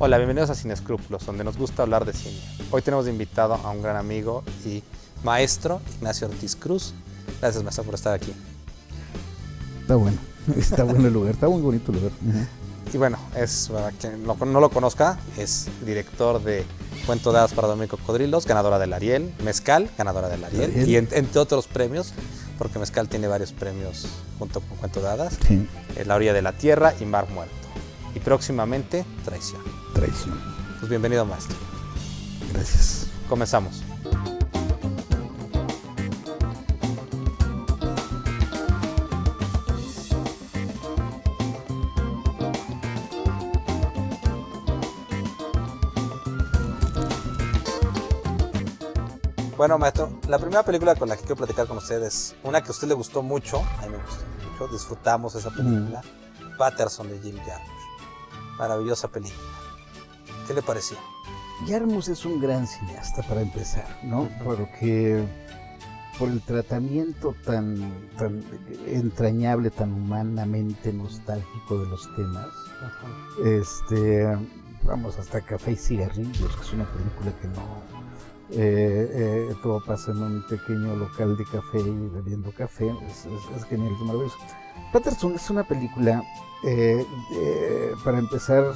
Hola, bienvenidos a Sin Escrúpulos, donde nos gusta hablar de cine. Hoy tenemos de invitado a un gran amigo y maestro, Ignacio Ortiz Cruz. Gracias, maestro, por estar aquí. Está bueno el lugar, está muy bonito el lugar. Y bueno, para quien no lo conozca, es director de Cuento de Hadas para Dormir Cocodrilos, ganadora del Ariel, Mezcal, ganadora del Ariel, y entre otros premios, porque Mezcal tiene varios premios junto con Cuento de Hadas, Sí. La Orilla de la Tierra y Mar Muerto. Y próximamente, Traición. Pues bienvenido, maestro. Gracias. Comenzamos. Bueno, maestro, la primera película con la que quiero platicar con usted es una que a usted le gustó mucho, a mí me gustó mucho, disfrutamos esa película, Paterson, de Jim Jarmusch. Maravillosa película. ¿Qué le pareció? Jarmusch es un gran cineasta para empezar, ¿no? Porque por el tratamiento tan entrañable, tan humanamente nostálgico de los temas, vamos hasta Café y Cigarrillos, que es una película que todo pasa en un pequeño local de café y bebiendo café, es genial, es maravilloso. Paterson es una película, para empezar,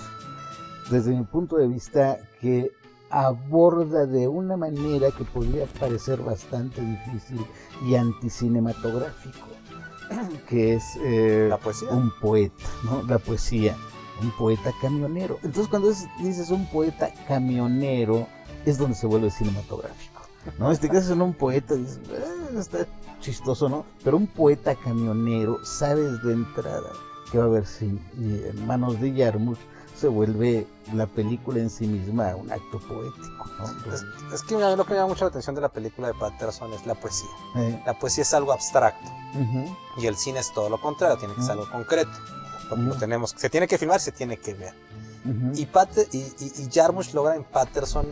desde mi punto de vista, que aborda de una manera que podría parecer bastante difícil y anticinematográfico, que es ¿La poesía? Un poeta, ¿no? La poesía, un poeta camionero. Entonces cuando dices un poeta camionero, es donde se vuelve cinematográfico, ¿no? Te quedas en un poeta y dices, está chistoso, ¿no? Pero un poeta camionero, sabes de entrada que va a haber cine, y en manos de Jarmusch se vuelve la película en sí misma un acto poético, ¿no? Es que lo que me llama mucho la atención de la película de Paterson es la poesía. La poesía es algo abstracto, y el cine es todo lo contrario, tiene que ser algo concreto. Se tiene que filmar, se tiene que ver. Y Jarmusch logra en Paterson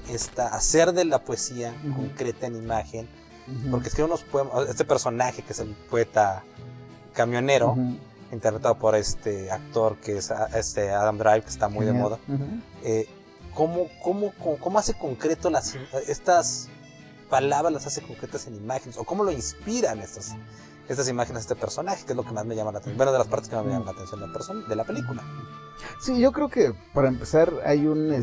hacer de la poesía concreta en imagen, porque escribe unos poemas. Este personaje que es el poeta camionero, interpretado por este actor que es Adam Drive, que está muy de moda. ¿Cómo hace concreto estas palabras, las hace concretas en imágenes? ¿O cómo lo inspiran estas imágenes a este personaje? Que es lo que más me llama la atención. Bueno, de las partes que más me llaman la atención de la película. Sí, yo creo que para empezar hay una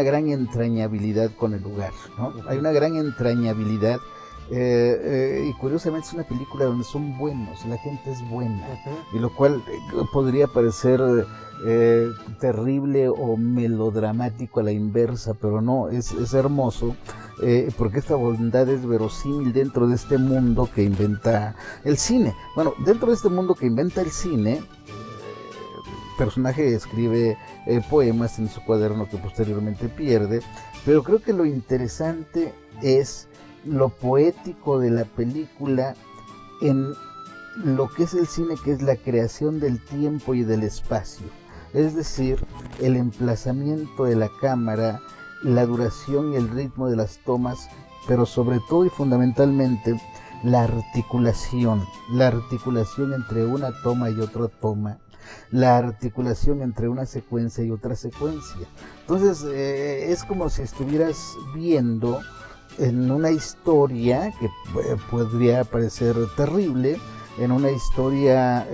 gran entrañabilidad con el lugar, ¿no? Hay una gran entrañabilidad. Y curiosamente es una película donde son buenos, la gente es buena, y lo cual podría parecer terrible o melodramático a la inversa, pero no, es hermoso, porque esta bondad es verosímil dentro de este mundo que inventa el cine. Bueno, dentro de este mundo que inventa el cine, el personaje escribe poemas en su cuaderno que posteriormente pierde, pero creo que lo interesante es lo poético de la película en lo que es el cine, que es la creación del tiempo y del espacio, es decir, el emplazamiento de la cámara, la duración y el ritmo de las tomas, pero sobre todo y fundamentalmente la articulación entre una toma y otra toma, la articulación entre una secuencia y otra secuencia. Entonces es como si estuvieras viendo en una historia que podría parecer terrible, en una historia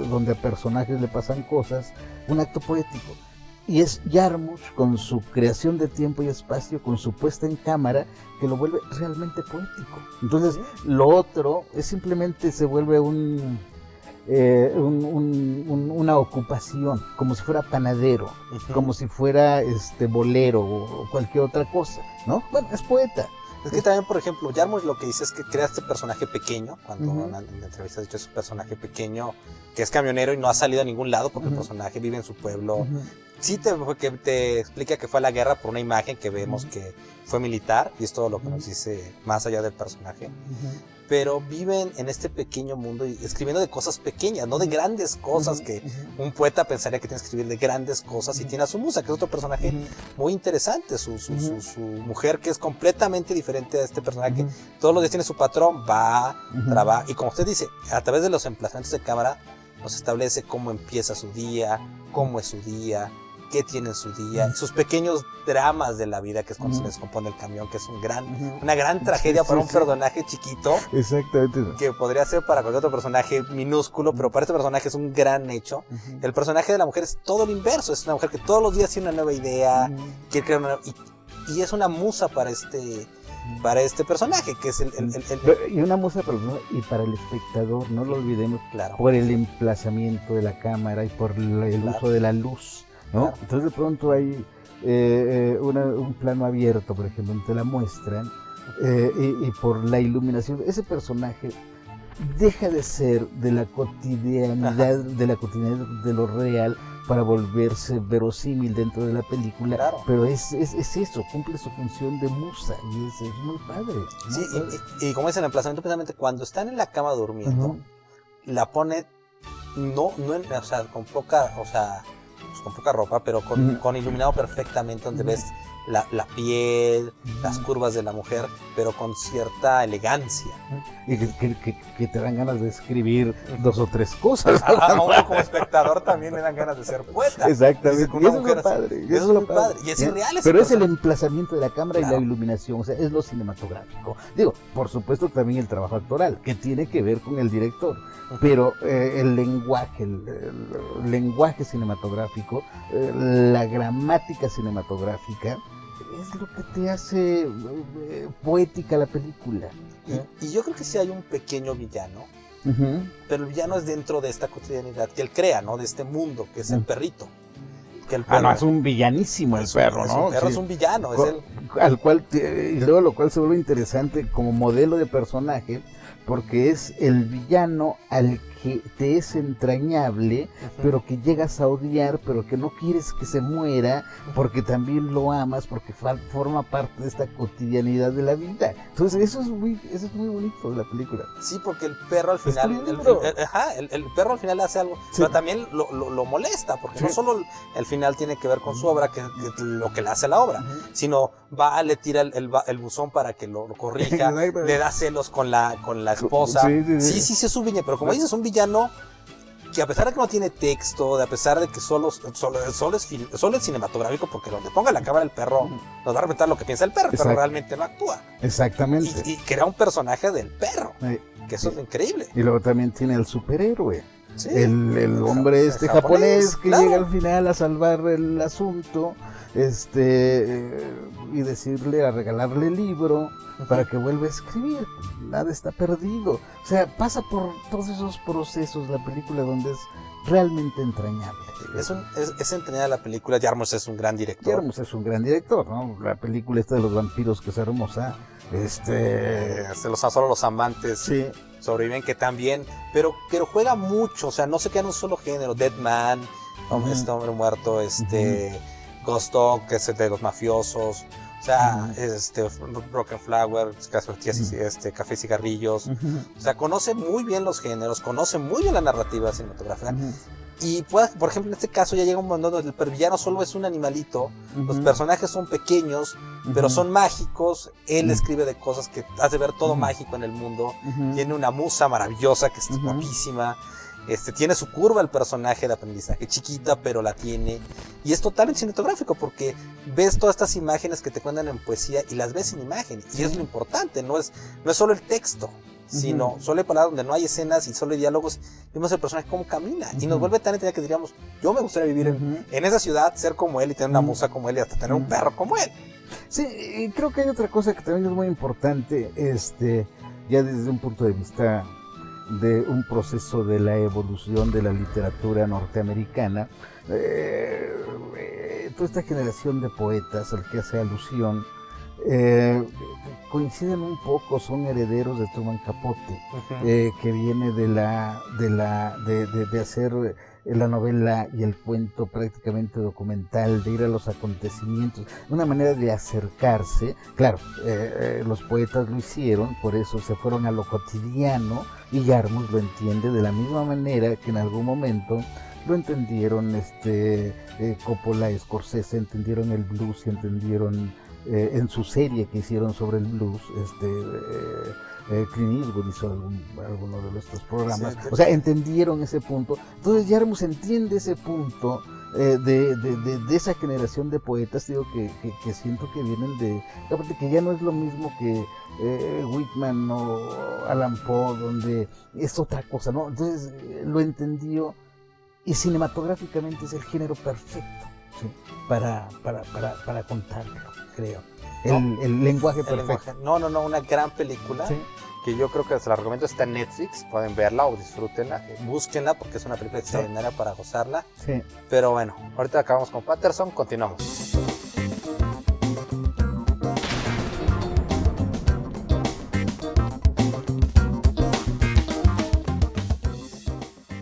donde a personajes le pasan cosas, un acto poético. Y es Jarmusch, con su creación de tiempo y espacio, con su puesta en cámara, que lo vuelve realmente poético. Entonces, lo otro es simplemente se vuelve una ocupación, como si fuera panadero, como si fuera bolero o cualquier otra cosa, ¿no? Bueno, es poeta. Es que también, por ejemplo, Jarmusch lo que dice es que crea este personaje pequeño, cuando en la entrevista ha dicho es un personaje pequeño que es camionero y no ha salido a ningún lado porque el personaje vive en su pueblo. Sí te explica que fue a la guerra por una imagen que vemos que fue militar, y es todo lo que nos dice más allá del personaje. Pero viven en este pequeño mundo y escribiendo de cosas pequeñas, no de grandes cosas, que un poeta pensaría que tiene que escribir de grandes cosas, y tiene a su musa, que es otro personaje muy interesante, su mujer, que es completamente diferente a este personaje, que todos los días tiene su patrón, va, trabaja, y como usted dice, a través de los emplazamientos de cámara nos establece cómo empieza su día, cómo es su día, qué tienen su día, sus pequeños dramas de la vida, que es cuando se les compone el camión, que es una gran tragedia para un personaje chiquito. Exactamente. Que podría ser para cualquier otro personaje minúsculo, pero para este personaje es un gran hecho. El personaje de la mujer es todo lo inverso, es una mujer que todos los días tiene una nueva idea, quiere crear y es una musa para este personaje, que es y una musa para el espectador, no lo olvidemos, claro, por el emplazamiento de la cámara y por el uso de la luz, ¿no? Claro. Entonces de pronto hay un plano abierto, por ejemplo, donde te la muestran, y por la iluminación, ese personaje deja de ser de la cotidianidad, de lo real, para volverse verosímil dentro de la película, claro. Pero es eso, cumple su función de musa, y es muy padre, ¿no? Sí, y como es el emplazamiento, precisamente cuando están en la cama durmiendo, la pone, o sea, con poca ropa, pero con iluminado perfectamente, donde ves la piel, las curvas de la mujer, pero con cierta elegancia. Y que te dan ganas de escribir 2 o 3 cosas. A uno como espectador también le dan ganas de ser poeta. Exactamente. Y eso es lo padre. Eso es lo padre. Y es irreal. Pero es el emplazamiento de la cámara, claro, y la iluminación, o sea, es lo cinematográfico. Digo, por supuesto también el trabajo actoral, que tiene que ver con el director. Pero el lenguaje cinematográfico, la gramática cinematográfica, es lo que te hace poética la película. Y yo creo que sí hay un pequeño villano, pero el villano es dentro de esta cotidianidad que él crea, ¿no? De este mundo, que es el perrito. Que el perro, no, es un villanísimo el perro, ¿no? El perro es un villano, al cual y luego lo cual se vuelve interesante como modelo de personaje, porque es el villano al que te es entrañable, pero que llegas a odiar, pero que no quieres que se muera, porque también lo amas, porque forma parte de esta cotidianidad de la vida. Entonces eso es muy bonito de la película. Sí, porque el perro al final, el perro al final hace algo, pero también lo molesta, porque no solo el final tiene que ver con su obra, que lo que le hace la obra, sino le tira el buzón para que lo corrija, le da celos con la esposa. Sí, es un villano, pero como dices, un villano que a pesar de que no tiene texto, a pesar de que solo es cinematográfico, porque donde ponga la cámara el perro nos va a representar lo que piensa el perro, pero realmente no actúa. Exactamente. Y crea un personaje del perro, que eso es increíble. Y luego también tiene el superhéroe. Sí, el hombre japonés que llega al final a salvar el asunto, y decirle, a regalarle el libro para que vuelva a escribir. Nada está perdido. O sea, pasa por todos esos procesos la película, donde es realmente entrañable. Es entrañable la película. Jarmusch es un gran director. Jarmusch es un gran director, ¿no? La película esta de los vampiros, que es hermosa. Solo los amantes sobreviven, que también, pero juega mucho, o sea, no se queda en un solo género. Dead Man, este hombre muerto, Ghost Dog, que es de los mafiosos, o sea, Broken Flower, Café y Cigarrillos, o sea, conoce muy bien los géneros, conoce muy bien la narrativa cinematográfica. Y por ejemplo, en este caso ya llega un momento donde el villano solo es un animalito, los personajes son pequeños, pero son mágicos, él escribe de cosas que hace ver todo mágico en el mundo, tiene una musa maravillosa que es guapísima, tiene su curva el personaje de aprendizaje, chiquita, pero la tiene, y es totalmente cinematográfico, porque ves todas estas imágenes que te cuentan en poesía y las ves en imagen, y es lo importante, no es solo el texto, sino solo hay palabras donde no hay escenas y solo hay diálogos, vemos el personaje cómo camina, y nos vuelve tan entretenido que diríamos, yo me gustaría vivir en esa ciudad, ser como él y tener una musa como él y hasta tener un perro como él. Sí, y creo que hay otra cosa que también es muy importante, ya desde un punto de vista de un proceso de la evolución de la literatura norteamericana, toda esta generación de poetas al que hace alusión, coinciden un poco, son herederos de Truman Capote, que viene de hacer la novela y el cuento prácticamente documental, de ir a los acontecimientos, una manera de acercarse. Claro, los poetas lo hicieron, por eso se fueron a lo cotidiano, y Jarmusch lo entiende de la misma manera que en algún momento lo entendieron Coppola y Scorsese, entendieron el blues y entendieron en su serie que hicieron sobre el blues, Clint Eastwood hizo alguno de estos programas, o sea, entendieron ese punto. Entonces Jarmusch entiende ese punto de esa generación de poetas, digo, que siento que vienen de, aparte que ya no es lo mismo que Whitman o Allan Poe, donde es otra cosa, ¿no? Entonces lo entendió, y cinematográficamente es el género perfecto, ¿sí? para contarlo, creo. El lenguaje perfecto. No, una gran película. ¿Sí? Que yo creo que se la recomiendo, está en Netflix, pueden verla o disfrútenla, búsquenla porque es una película extraordinaria para gozarla. Sí. Pero bueno, ahorita acabamos con Patterson, continuamos.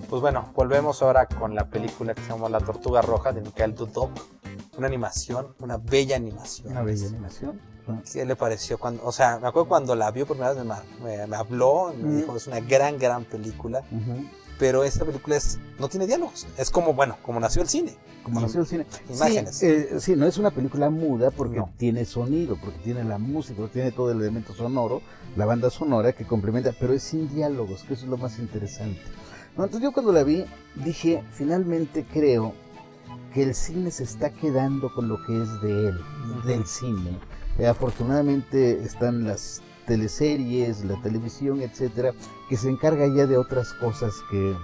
Pues bueno, volvemos ahora con la película que se llama La Tortuga Roja de Mikhail Dudok, una animación, una bella animación. Una bella animación. ¿Qué le pareció? Cuando, o sea, me acuerdo cuando la vio por primera vez, me habló, me dijo, es una gran película, pero esta película no tiene diálogos, es como nació el cine. Como nació el cine. Imágenes. Sí, no es una película muda porque tiene sonido, porque tiene la música, porque tiene todo el elemento sonoro, la banda sonora que complementa, pero es sin diálogos, que eso es lo más interesante. No, entonces yo cuando la vi, dije, finalmente creo que el cine se está quedando con lo que es de él, del cine. Afortunadamente están las teleseries, la televisión, etcétera, que se encarga ya de otras cosas que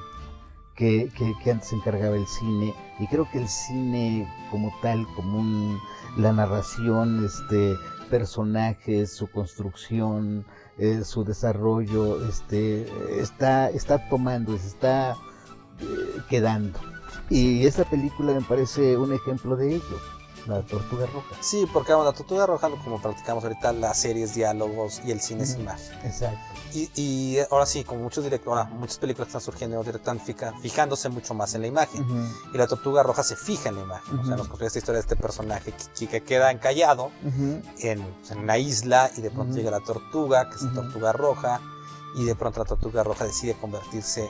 antes se encargaba el cine, y creo que el cine como tal, como la narración, personajes, su construcción, su desarrollo, está tomando, se está quedando. Y esta película me parece un ejemplo de ello, La Tortuga Roja. Sí, porque La Tortuga Roja, como practicamos ahorita, la serie es diálogos y el cine es imagen. Exacto. Y ahora sí, como muchas películas están surgiendo, están fijándose mucho más en la imagen. Y La Tortuga Roja se fija en la imagen. O sea, nos construye esta historia de este personaje que queda encallado en una isla, y de pronto llega la tortuga, que es la Tortuga Roja, y de pronto la Tortuga Roja decide convertirse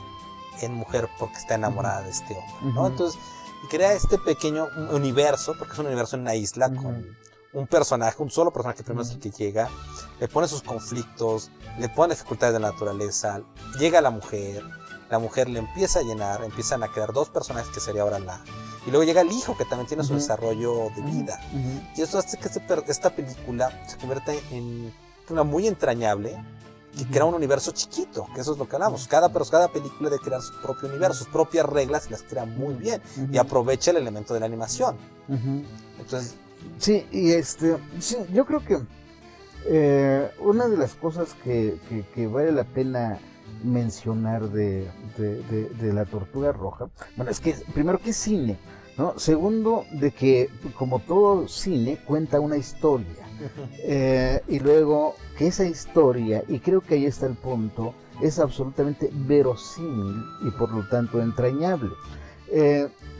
en mujer porque está enamorada de este hombre, ¿no? Entonces, y crea este pequeño universo, porque es un universo en una isla con un personaje, un solo personaje que primero es el que llega, le pone sus conflictos, le pone dificultades de la naturaleza, llega la mujer le empieza a llenar, empiezan a crear dos personajes que sería ahora y luego llega el hijo, que también tiene su desarrollo de vida, y esto hace que esta película se convierta en una muy entrañable, que crea un universo chiquito, que eso es lo que hablamos. Cada película debe crear su propio universo, sus propias reglas, y las crea muy bien, y aprovecha el elemento de la animación. Entonces, sí, y sí, yo creo que una de las cosas que vale la pena mencionar de La Tortuga Roja, bueno, es que primero que es cine, ¿no? Segundo, de que como todo cine cuenta una historia. Y luego que esa historia, y creo que ahí está el punto, es absolutamente verosímil y por lo tanto entrañable.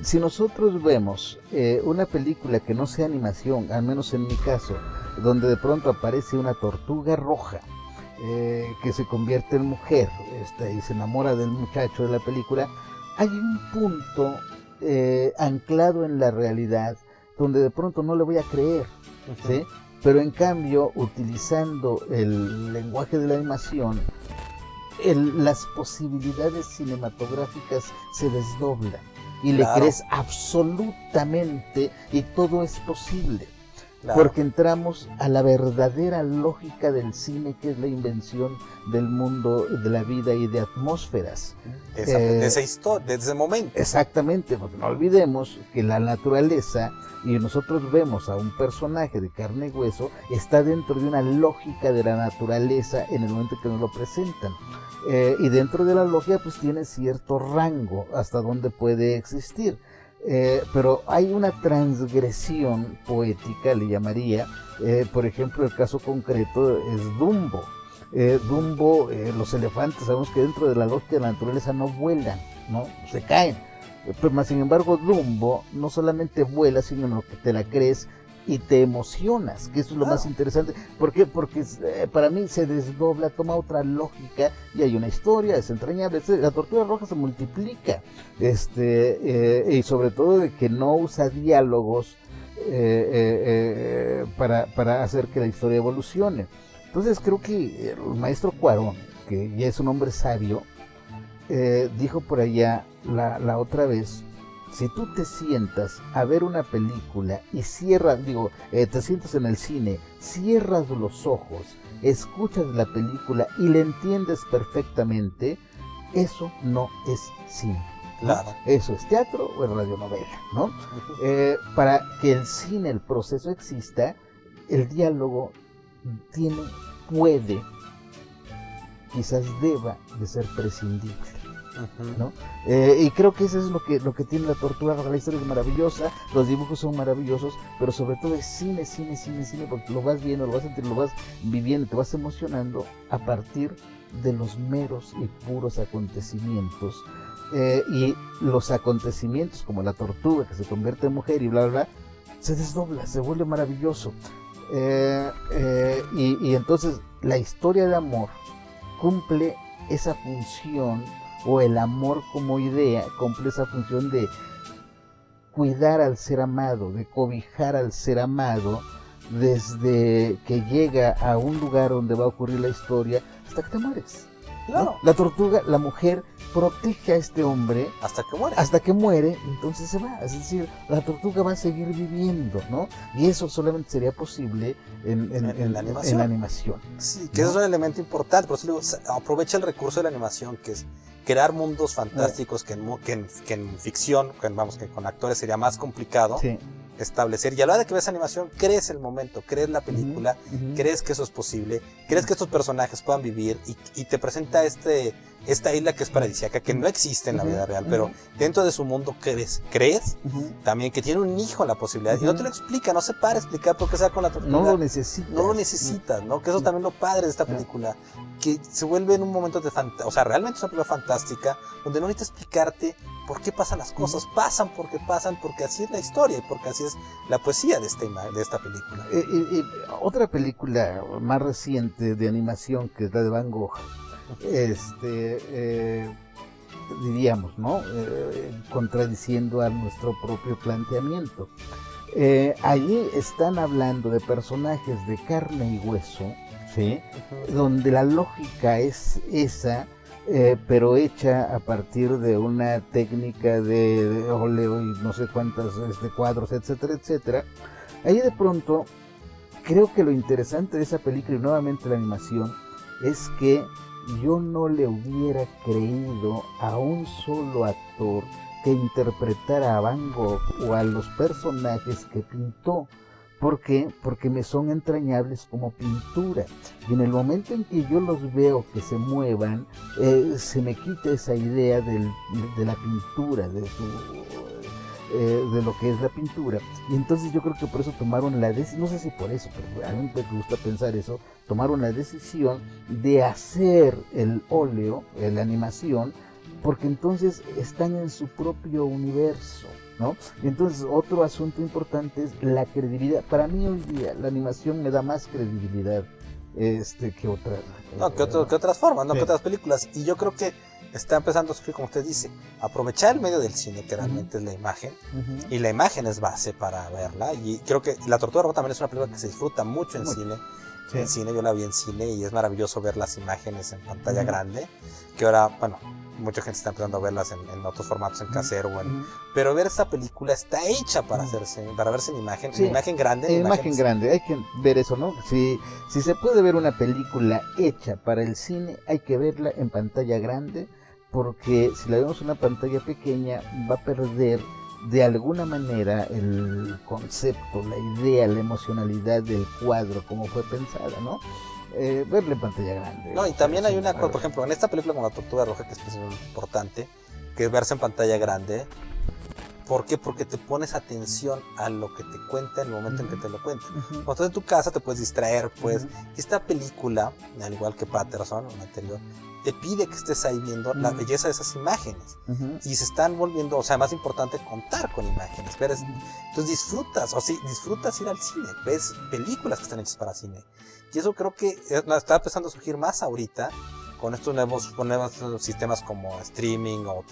Si nosotros vemos una película que no sea animación, al menos en mi caso, donde de pronto aparece una tortuga roja que se convierte en mujer y se enamora del muchacho de la película, hay un punto anclado en la realidad donde de pronto no le voy a creer, ¿sí? Pero en cambio, utilizando el lenguaje de la animación, las posibilidades cinematográficas se desdoblan y le crees absolutamente, y todo es posible. Porque entramos a la verdadera lógica del cine, que es la invención del mundo, de la vida y de atmósferas. De esa historia, de ese momento. Exactamente, porque no olvidemos que la naturaleza, y nosotros vemos a un personaje de carne y hueso, está dentro de una lógica de la naturaleza en el momento que nos lo presentan. Y dentro de la lógica pues tiene cierto rango hasta donde puede existir. Pero hay una transgresión poética, le llamaría, por ejemplo el caso concreto es Dumbo. Dumbo, los elefantes, sabemos que dentro de la lógica de la naturaleza no vuelan, ¿no? Se caen, pero más sin embargo Dumbo no solamente vuela, sino que te la crees y te emocionas, que eso es lo más interesante. ¿Por qué? Porque para mí se desdobla, toma otra lógica, y hay una historia, es entrañable. La Tortuga Roja se multiplica, y sobre todo de que no usa diálogos para hacer que la historia evolucione. Entonces creo que el maestro Cuarón, que ya es un hombre sabio, dijo por allá la otra vez Si tú te sientas a ver una película y te sientas en el cine, cierras los ojos, escuchas la película y la entiendes perfectamente, eso no es cine, ¿no? Claro. Eso es teatro o es radionovela, ¿no? Para que el cine, el proceso exista, el diálogo puede, quizás deba de ser prescindible, ¿no? Y creo que eso es lo que tiene La Tortuga Roja. La historia es maravillosa, los dibujos son maravillosos, pero sobre todo es cine, porque lo vas viendo, lo vas sintiendo, lo vas viviendo, te vas emocionando a partir de los meros y puros acontecimientos. Y los acontecimientos, como la tortuga que se convierte en mujer y bla, bla, bla, se desdobla, se vuelve maravilloso. Y entonces la historia de amor cumple esa función, o el amor como idea cumple esa función de cuidar al ser amado, de cobijar al ser amado desde que llega a un lugar donde va a ocurrir la historia hasta que te mueres. Claro. ¿No? La tortuga, la mujer, protege a este hombre hasta que muere, entonces se va. Es decir, la tortuga va a seguir viviendo, ¿no? Y eso solamente sería posible en la animación. Sí, que ¿no? Eso es un elemento importante. Por eso digo, aprovecha el recurso de la animación, que es crear mundos fantásticos que en ficción, que con actores sería más complicado. Sí. Establecer, y a la hora de que ves animación, crees el momento, crees la película, crees que eso es posible, crees que estos personajes puedan vivir, y te presenta esta isla que es paradisíaca, que no existe en la vida real, pero dentro de su mundo crees también que tiene un hijo en la posibilidad, y no te lo explica, no se para explicar por qué se va con la tortuga. No lo necesitas, ¿no? Que eso también es lo padre de esta película, que se vuelve en un momento de fantasía, o sea, realmente es una película fantástica, donde no necesitas explicarte por qué pasan las cosas, pasan, porque así es la historia, y porque así es la poesía de esta película. Otra película más reciente de animación, que es la de Van Gogh, diríamos, ¿no? Contradiciendo a nuestro propio planteamiento. Allí están hablando de personajes de carne y hueso, ¿sí? Donde la lógica es esa, pero hecha a partir de una técnica de óleo y no sé cuántos cuadros, etcétera, etcétera. Ahí de pronto creo que lo interesante de esa película, y nuevamente la animación, es que yo no le hubiera creído a un solo actor que interpretara a Van Gogh o a los personajes que pintó. ¿Por qué? Porque me son entrañables como pintura. Y en el momento en que yo los veo que se muevan, se me quita esa idea de la pintura, de lo que es la pintura. Y entonces yo creo que por eso tomaron la decisión, no sé si por eso, pero a mí me gusta pensar eso, tomaron la decisión de hacer el óleo, la animación, porque entonces están en su propio universo, ¿no? Y entonces otro asunto importante es la credibilidad. Para mí hoy día la animación me da más credibilidad que otras. Que otras formas, ¿no? Que otras películas. Y yo creo que está empezando a sufrir, como usted dice, aprovechar el medio del cine, que realmente es la imagen, y la imagen es base para verla. Y creo que La Tortuga Roja también es una película que se disfruta mucho en cine. Sí. En cine, yo la vi en cine y es maravilloso ver las imágenes en pantalla grande, que ahora, bueno, mucha gente está empezando a verlas en otros formatos, en casero, pero ver esta película está hecha para verse en imagen, en imagen grande. En imagen grande, hay que ver eso, ¿no? Si se puede ver una película hecha para el cine, hay que verla en pantalla grande, porque si la vemos en una pantalla pequeña, va a perder de alguna manera el concepto, la idea, la emocionalidad del cuadro, como fue pensada, ¿no? Verla en pantalla grande. No, y también hay una cosa, por ejemplo, en esta película con La Tortuga Roja, que es especialmente importante, que es verse en pantalla grande. ¿Por qué? Porque te pones atención a lo que te cuenta en el momento en que te lo cuenta. Cuando estás en tu casa te puedes distraer, pues. Esta película, al igual que Patterson, la anterior, te pide que estés ahí viendo la belleza de esas imágenes. Y se están volviendo, o sea, más importante contar con imágenes. Entonces disfrutas ir al cine, ves películas que están hechas para cine. Y eso creo que está empezando a surgir más ahorita, con estos nuevos sistemas como streaming o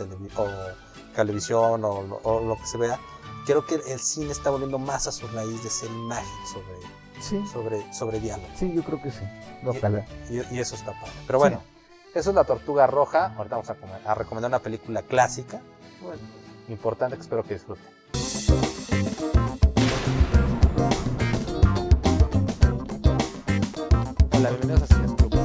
televisión o lo que se vea. Creo que el cine está volviendo más a su raíz de ser imagen sobre diálogo. Sí, yo creo que sí. Ojalá. Y eso está padre. Pero bueno, eso es La Tortuga Roja. Ahorita vamos a recomendar una película clásica. Bueno, importante que espero que disfruten. Hola, bienvenidos a Cines Club.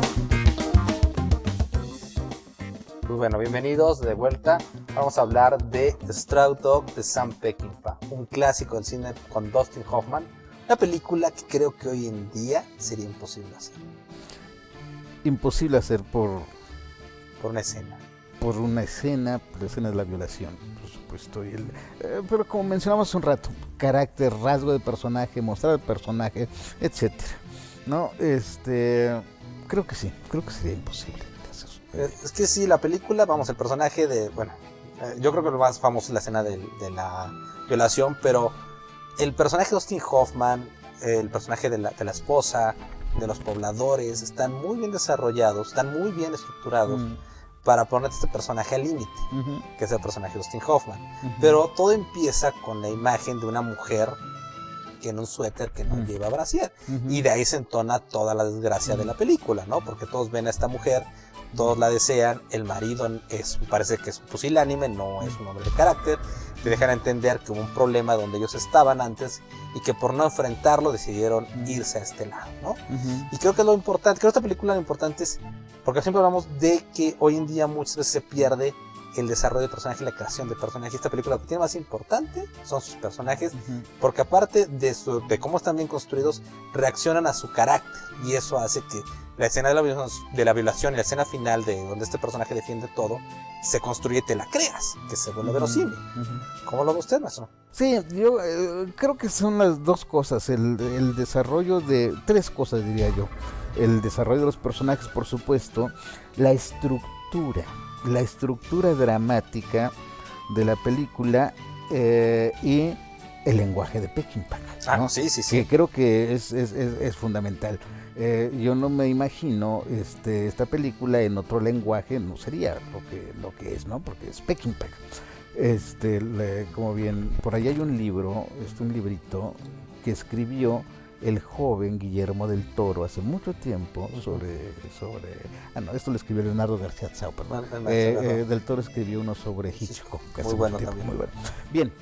Pues bueno, bienvenidos de vuelta. Vamos a hablar de Straw Dog de Sam Peckinpah, un clásico del cine con Dustin Hoffman, una película que creo que hoy en día sería imposible hacer. Imposible hacer por una escena. Por una escena, la escena de la violación, por supuesto. Pero como mencionamos hace un rato, carácter, rasgo de personaje, mostrar el personaje, etcétera. No, creo que sería imposible hacer. Es que sí, la película, vamos, el personaje de, yo creo que lo más famoso es la escena de la violación, pero el personaje de Dustin Hoffman, el personaje de la esposa, de los pobladores, están muy bien desarrollados, están muy bien estructurados para poner este personaje al límite, que es el personaje de Dustin Hoffman. Pero todo empieza con la imagen de una mujer en un suéter que no lleva brasier, y de ahí se entona toda la desgracia de la película, ¿no? Porque todos ven a esta mujer, todos la desean, el marido parece que es un pusilánime, no es un hombre de carácter, te dejan entender que hubo un problema donde ellos estaban antes y que por no enfrentarlo decidieron irse a este lado, ¿no? Y creo que es lo importante, creo que esta película lo importante es, porque siempre hablamos de que hoy en día muchas veces se pierde el desarrollo de personaje y la creación de personajes. Esta película lo que tiene más importante son sus personajes, porque aparte de cómo están bien construidos, reaccionan a su carácter, y eso hace que la escena de la violación y la escena final de donde este personaje defiende todo, se construye y te la creas, que se vuelve verosímil. ¿Cómo lo ve usted, maestro? Sí, yo creo que son las dos cosas, el desarrollo de, tres cosas diría yo. El desarrollo de los personajes, por supuesto, la estructura dramática de la película y el lenguaje de Peckinpah, ¿no? Sí. Que creo que es fundamental. Yo no me imagino esta película en otro lenguaje, no sería lo que es, ¿no? Porque es Peckinpah. Como bien, por ahí hay un libro, un librito que escribió el joven Guillermo del Toro hace mucho tiempo esto lo escribió Leonardo García Tsao, perdón. Del Toro escribió uno sobre Hitchcock. Muy bueno también. Muy bueno. Bien,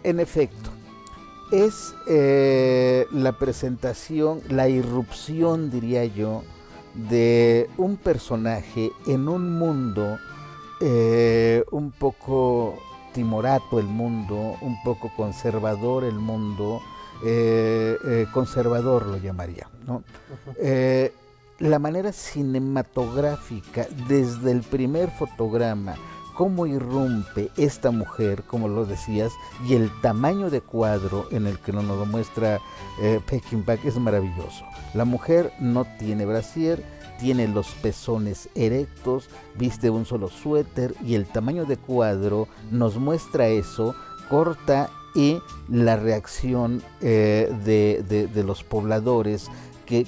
en efecto, es la presentación, la irrupción, diría yo, de un personaje en un mundo un poco timorato, el mundo, un poco conservador, el mundo, conservador lo llamaría, ¿no? La manera cinematográfica, desde el primer fotograma, cómo irrumpe esta mujer, como lo decías, y el tamaño de cuadro en el que nos lo muestra Peckinpah es maravilloso. La mujer no tiene brasier, tiene los pezones erectos, viste un solo suéter, y el tamaño de cuadro nos muestra eso, corta, y la reacción de los pobladores que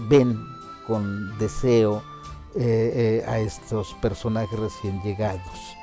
ven con deseo a estos personajes recién llegados.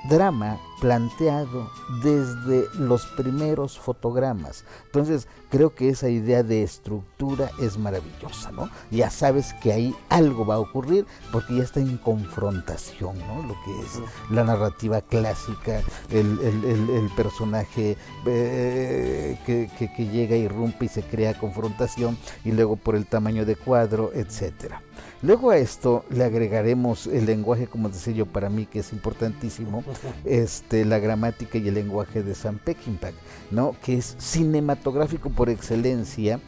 Drama planteado desde los primeros fotogramas. Entonces creo que esa idea de estructura es maravillosa, ¿no? Ya sabes que ahí algo va a ocurrir porque ya está en confrontación, ¿no? Lo que es la narrativa clásica, el personaje que llega, irrumpe y se crea confrontación, y luego por el tamaño de cuadro, etcétera. Luego a esto le agregaremos el lenguaje, como decía yo, para mí que es importantísimo, la gramática y el lenguaje de Sam Peckinpah, ¿no? Que es cinematográfico por excelencia,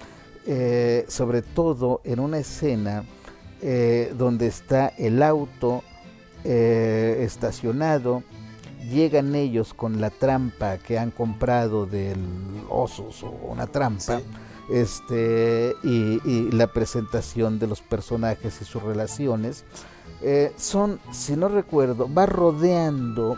sobre todo en una escena donde está el auto estacionado, llegan ellos con la trampa que han comprado del Osos, o una trampa. Sí. Y la presentación de los personajes y sus relaciones son, si no recuerdo, va rodeando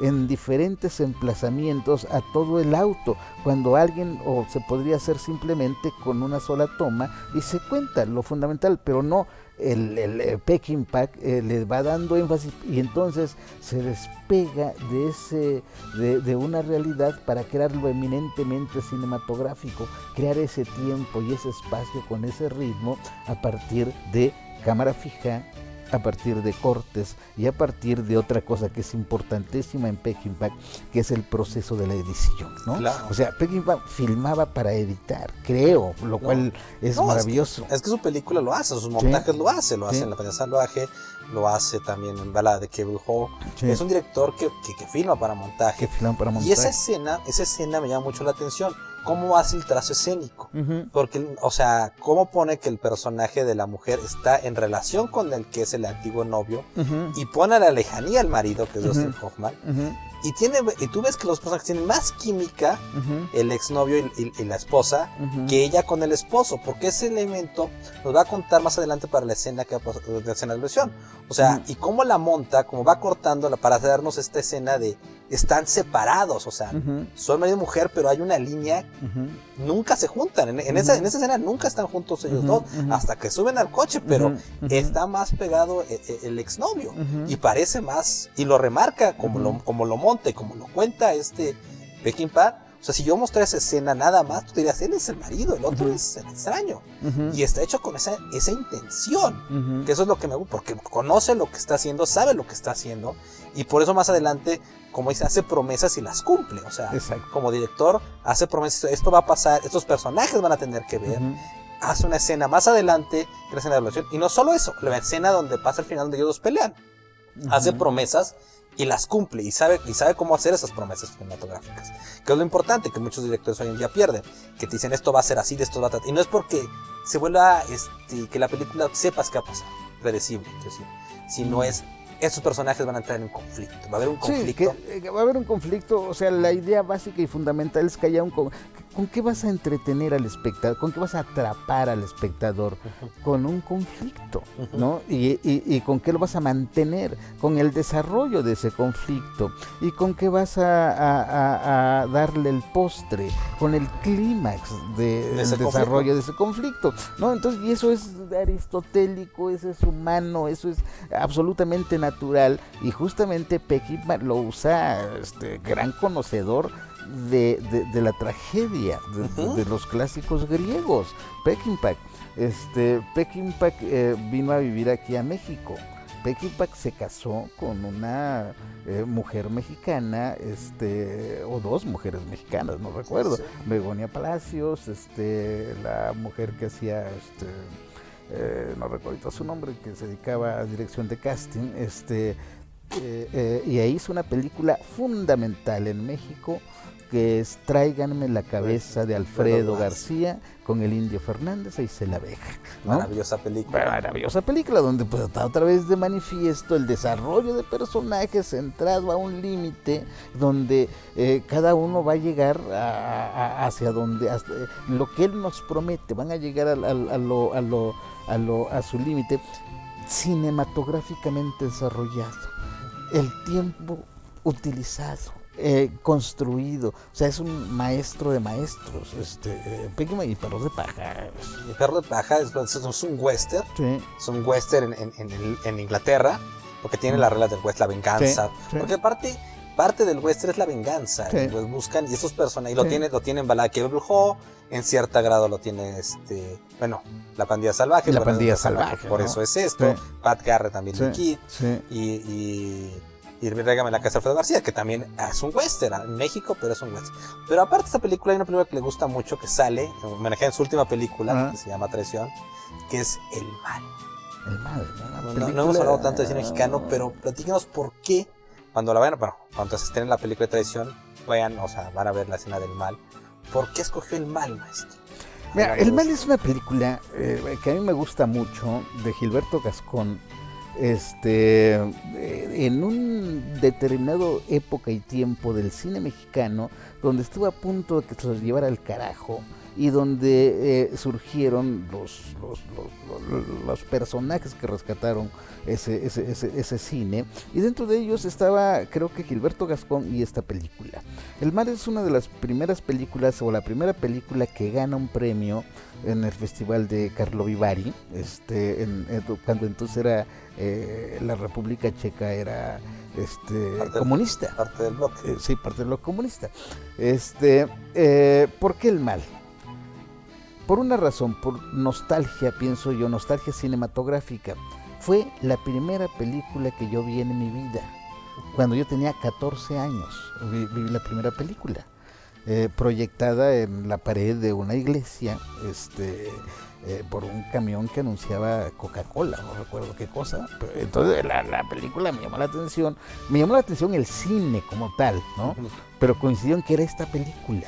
en diferentes emplazamientos a todo el auto, cuando alguien, o se podría hacer simplemente con una sola toma y se cuenta lo fundamental, pero no, el Peckinpah le va dando énfasis, y entonces se despega de una realidad para crear lo eminentemente cinematográfico, crear ese tiempo y ese espacio con ese ritmo a partir de cámara fija, a partir de cortes y a partir de otra cosa que es importantísima en Peckinpah, que es el proceso de la edición, ¿no? Claro. O sea, Peckinpah filmaba para editar, creo, lo cual es maravilloso. Es que su película lo hace, sus montajes lo hace en La Princesa Salvaje, lo hace también en Balada de Cable Hall. Es un director que filma para montaje. Y esa escena me llama mucho la atención. ¿Cómo hace el trazo escénico? Porque, o sea, ¿cómo pone que el personaje de la mujer está en relación con el que es el antiguo novio? Y pone a la lejanía al marido, que es Dustin Hoffman. Y tú ves que los personajes tienen más química, el exnovio y la esposa, que ella con el esposo, porque ese elemento nos va a contar más adelante para la escena de la escena de ilusión. O sea, y cómo la monta, cómo va cortándola para darnos esta escena de están separados, o sea, son marido y mujer, pero hay una línea, nunca se juntan, en esa escena nunca están juntos ellos dos, hasta que suben al coche, pero está más pegado el exnovio, y parece más, y lo remarca como lo monta y como lo cuenta Peckinpah. O sea, si yo mostrara esa escena nada más, tú dirías, él es el marido, el otro es el extraño. Y está hecho con esa intención, que eso es lo que me gusta, porque conoce lo que está haciendo, sabe lo que está haciendo, y por eso más adelante, como dice, hace promesas y las cumple. O sea, como director, hace promesas, esto va a pasar, estos personajes van a tener que ver. Hace una escena más adelante, que la escena de la evolución, y no solo eso, la escena donde pasa el final donde ellos dos pelean. Hace promesas y las cumple, y sabe cómo hacer esas promesas cinematográficas, que es lo importante que muchos directores hoy en día pierden, que te dicen esto va a ser así, de esto va a tratar, y no es porque se vuelva que la película sepas qué va a pasar, predecible, sino es estos personajes van a entrar en un conflicto, va a haber un conflicto. Sí, va a haber un conflicto, o sea, la idea básica y fundamental es que haya ¿con qué vas a entretener al espectador? ¿Con qué vas a atrapar al espectador? Con un conflicto, ¿no? Y ¿con qué lo vas a mantener? Con el desarrollo de ese conflicto. ¿Y con qué vas a darle el postre? Con el clímax del desarrollo de ese conflicto, ¿no? Entonces, y eso es aristotélico, eso es humano, eso es absolutamente natural, y justamente Peckinpah lo usa, gran conocedor de la tragedia de los clásicos griegos. Peckinpah vino a vivir aquí a México. Peckinpah se casó con una mujer mexicana, o dos mujeres mexicanas, no recuerdo, Begonia Palacios, la mujer que hacía no recuerdo su nombre, que se dedicaba a dirección de casting, y ahí hizo una película fundamental en México, que es Tráiganme la cabeza de Alfredo García, con el Indio Fernández e Isela Vega, ¿no? Maravillosa película donde pues está otra vez de manifiesto el desarrollo de personajes centrado a un límite, donde cada uno va a llegar hacia donde, lo que él nos promete, van a llegar a su límite cinematográficamente desarrollado, el tiempo utilizado, construido, o sea, es un maestro de maestros, Peckinpah. Y Perros de Paja. Y Perro de Paja es un western, es un western en Inglaterra, porque tiene la regla del western, la venganza, porque parte del western es la venganza, pues buscan, y esos personajes, y lo tiene en Balada de Cable Hall, en cierta grado lo tiene La Pandilla Salvaje, por ¿no? eso es esto, Pat Garrett también de Kid, y Régame la casa de Alfredo García, que también es un western en México, pero es un western. Pero aparte de esta película, hay una película que le gusta mucho, que sale, homenajea en su última película, que se llama Traición, que es El Mal. El Mal, no hemos hablado tanto de cine mexicano, pero platíquenos por qué, cuando la vean, cuando se estrene la película de Traición, van a ver la escena del Mal. ¿Por qué escogió El Mal, maestro? Mira, El Mal es una película que a mí me gusta mucho, de Gilberto Gascón, en un determinado época y tiempo del cine mexicano, donde estuvo a punto de que se los llevara al carajo, y donde surgieron los personajes que rescataron ese cine, y dentro de ellos estaba, creo que Gilberto Gascón y esta película. El Mar es una de las primeras películas, o la primera película que gana un premio en el Festival de Karlovy Vary, cuando entonces era la República Checa era comunista. Parte del bloque. Sí, parte del bloque comunista. ¿Por qué El Mal? Por una razón, por nostalgia, pienso yo, nostalgia cinematográfica. Fue la primera película que yo vi en mi vida. Cuando yo tenía 14 años, vi la primera película. Proyectada en la pared de una iglesia, por un camión que anunciaba Coca-Cola, no recuerdo qué cosa. Pero entonces la película me llamó la atención el cine como tal, ¿no? Pero coincidió en que era esta película,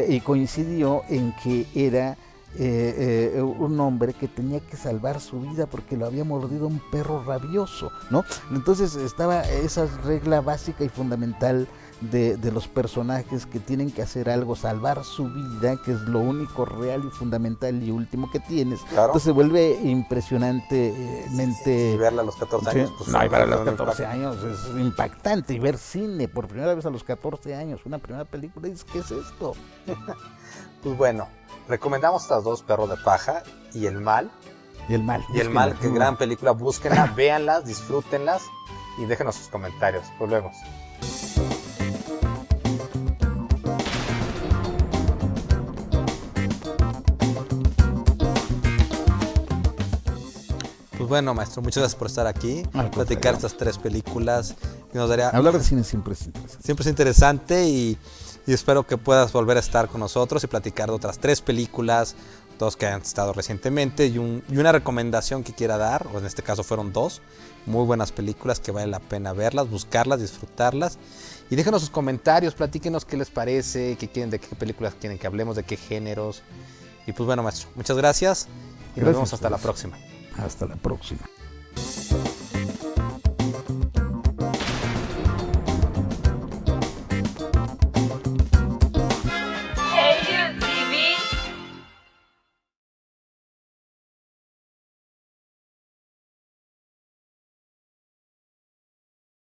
y coincidió en que era un hombre que tenía que salvar su vida porque lo había mordido un perro rabioso, ¿no? Entonces estaba esa regla básica y fundamental de los personajes que tienen que hacer algo, salvar su vida, que es lo único real y fundamental y último que tienes. Claro. Entonces se vuelve impresionantemente... Y verla a los 14 años. Pues, no, y para los 14 años es impactante. Y ver cine por primera vez a los 14 años, una primera película, y dices, ¿qué es esto? Pues bueno, recomendamos estas dos, Perro de Paja y El Mal. Y El Mal. Y El Mal, qué gran película. Búsquenla, véanlas, disfrútenlas y déjenos sus comentarios. Volvemos. Pues bueno, maestro, muchas gracias por estar aquí, platicar estas tres películas. Nos daría... Hablar de cine siempre es interesante. Siempre es interesante y espero que puedas volver a estar con nosotros y platicar de otras tres películas, dos que han estado recientemente y una recomendación que quiera dar, o en este caso fueron dos, muy buenas películas que vale la pena verlas, buscarlas, disfrutarlas. Y déjenos sus comentarios, platíquenos qué les parece, qué quieren, de qué películas quieren que hablemos, de qué géneros. Y pues bueno, maestro, muchas gracias y nos vemos hasta la próxima. Hasta la próxima.